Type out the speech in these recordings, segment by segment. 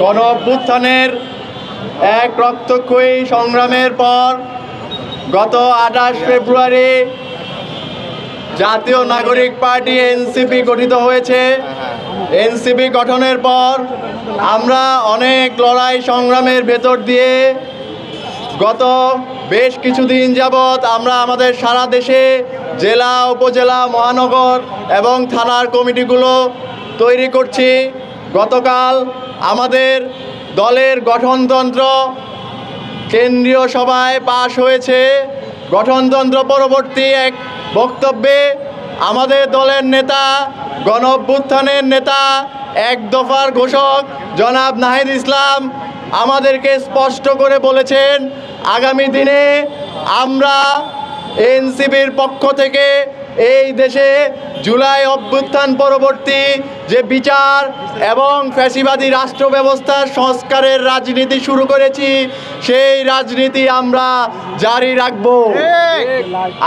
গণ অভ্যুত্থানের এক রক্তক্ষয়ী সংগ্রামের পর গত 28 ফেব্রুয়ারি জাতীয় নাগরিক পার্টি এনসিপি গঠিত হয়েছে। এনসিপি গঠনের পর আমরা অনেক লড়াই সংগ্রামের ভেতর দিয়ে গত বেশ কিছুদিন যাবৎ আমরা আমাদের সারা দেশে জেলা, উপজেলা, মহানগর এবং থানার কমিটিগুলো তৈরি করছি। গতকাল আমাদের দলের গঠনতন্ত্র কেন্দ্রীয় সভায় পাশ হয়েছে। গঠনতন্ত্র পরবর্তী এক বক্তব্যে আমাদের দলের নেতা, গণ অভ্যুত্থানের নেতা, এক দফার ঘোষক জনাব নাহিদ ইসলাম আমাদেরকে স্পষ্ট করে বলেছেন, আগামী দিনে আমরা এনসিপির পক্ষ থেকে এই দেশে জুলাই অভ্যুত্থান পরবর্তী যে বিচার এবং ফ্যাসিবাদী রাষ্ট্র ব্যবস্থার সংস্কারের রাজনীতি শুরু করেছি, সেই রাজনীতি আমরা জারি রাখব।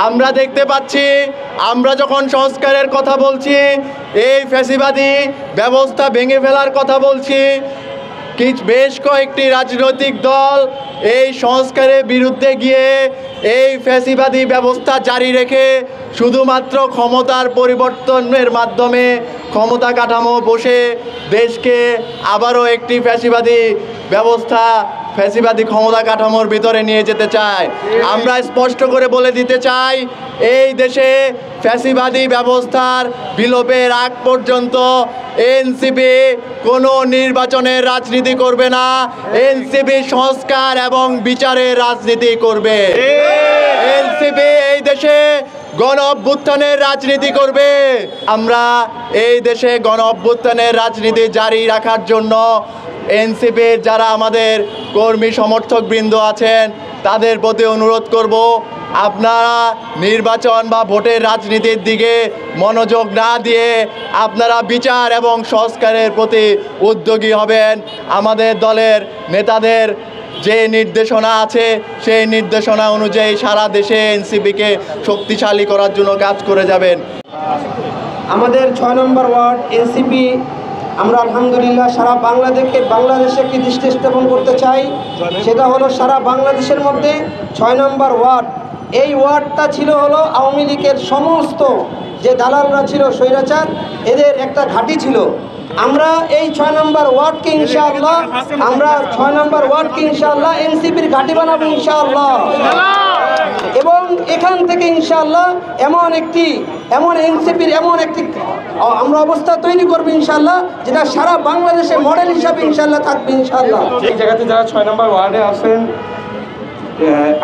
আমরা দেখতে পাচ্ছি, আমরা যখন সংস্কারের কথা বলছি, এই ফ্যাসিবাদী ব্যবস্থা ভেঙে ফেলার কথা বলছি, বেশ কয়েকটি রাজনৈতিক দল এই সংস্কারের বিরুদ্ধে গিয়ে এই ফ্যাসিবাদী ব্যবস্থা জারি রেখে শুধুমাত্র ক্ষমতার পরিবর্তনের মাধ্যমে ক্ষমতা কাঠামো বসে দেশকে আবারও একটি ফ্যাসিবাদী ব্যবস্থা, ফ্যাসিবাদী ক্ষমতা কাঠামোর ভিতরে নিয়ে যেতে চায়। আমরা স্পষ্ট করে বলে দিতে চাই, এই দেশে ফ্যাসিবাদী ব্যবস্থার বিলোপের আগ পর্যন্ত এনসিপি কোনো নির্বাচনের রাজনীতি করবে না। এনসিপি সংস্কার এবং বিচারের রাজনীতি করবে। এনসিপি এই দেশে গণ অভ্যুত্থানের রাজনীতি করবে। আমরা এই দেশে গণ অভ্যুত্থানের রাজনীতি জারি রাখার জন্য এনসিপির যারা আমাদের কর্মী সমর্থক বৃন্দ আছেন তাদের প্রতি অনুরোধ করব, আপনারা নির্বাচন বা ভোটের রাজনীতির দিকে মনোযোগ না দিয়ে আপনারা বিচার এবং সংস্কারের প্রতি উদ্যোগী হবেন। আমাদের দলের নেতাদের যে নির্দেশনা আছে সেই নির্দেশনা অনুযায়ী সারা দেশে এনসিপিকে শক্তিশালী করার জন্য কাজ করে যাবেন। আমাদের 6 নম্বর ওয়ার্ড এনসিপি আমরা আলহামদুলিল্লাহ সারা বাংলাদেশে একটি দৃষ্টি স্থাপন করতে চাই। সেটা হলো সারা বাংলাদেশের মধ্যে 6 নম্বর ওয়ার্ড, এই ওয়ার্ডটা ছিল হলো আওয়ামী লীগের সমস্ত যে দালালরা ছিল, স্বৈরাচার, এদের একটা ঘাঁটি ছিল। আমরা এই 6 নম্বর ওয়ার্ডকে ইনশাআল্লাহ এনসিপির ঘাঁটি বানাবো ইনশাআল্লাহ। এবং এখান থেকে ইনশাআল্লাহ এমন এনসিপির একটি আমরা অবস্থা তৈরি করবো ইনশাআল্লাহ, যেটা সারা বাংলাদেশে মডেল হিসাবে ইনশাআল্লাহ থাকবে ইনশাআল্লাহ। এই জায়গাতে যারা 6 নম্বর ওয়ার্ডে আছেন,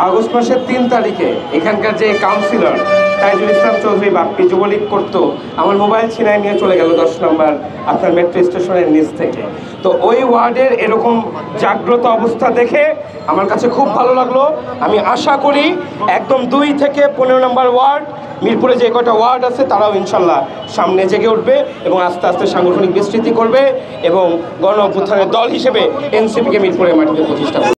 আগস্ট মাসের 3 তারিখে এখানকার যে কাউন্সিলর তাইজুল ইসলাম চৌধুরী বাপ্পি যুবলীগ করতো, আমার মোবাইল ছিনায় নিয়ে চলে গেল 10 নম্বর আপনার মেট্রো স্টেশনের নিচ থেকে। তো ওই ওয়ার্ডের এরকম জাগ্রত অবস্থা দেখে আমার কাছে খুব ভালো লাগলো। আমি আশা করি একদম 2 থেকে 15 নম্বর ওয়ার্ড, মিরপুরে যে কয়টা ওয়ার্ড আছে তারাও ইনশাল্লাহ সামনে জেগে উঠবে এবং আস্তে আস্তে সাংগঠনিক বিস্তৃতি করবে এবং গণ অভ্যুত্থানের দল হিসেবে এনসিপিকে মিরপুরের মাটিতে প্রতিষ্ঠা করবে।